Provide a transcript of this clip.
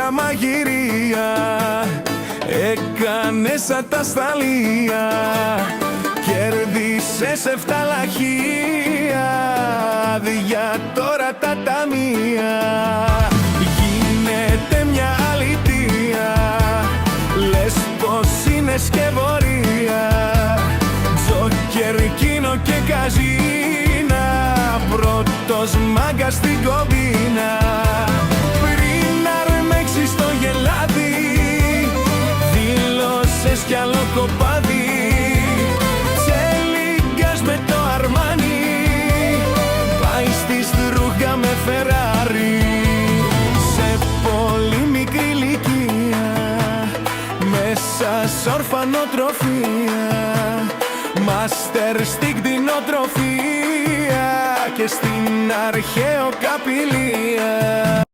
για μαγειρία, έκανες ατασταλία, κέρδισες 7 λαχεία, άδεια τώρα τα ταμεία. Γίνεται μια αλητεία, λες πως είναι σκευωρία, τζόκερ, κίνο και καζίνα, πρώτος μάγκας στην κομπίνα. Πριν αρμέξεις το γελάδι, δήλωσες κι άλλο κοπάδι, τσέλιγκας με το Αρμάνι, πάει στη Στρούγκα με Φεράρι. Σε πολύ μικρή ηλικία, μέσα σ' ορφανοτροφία, μάστερ στην κτηνοτροφία και στην αρχαιοκαπηλεία.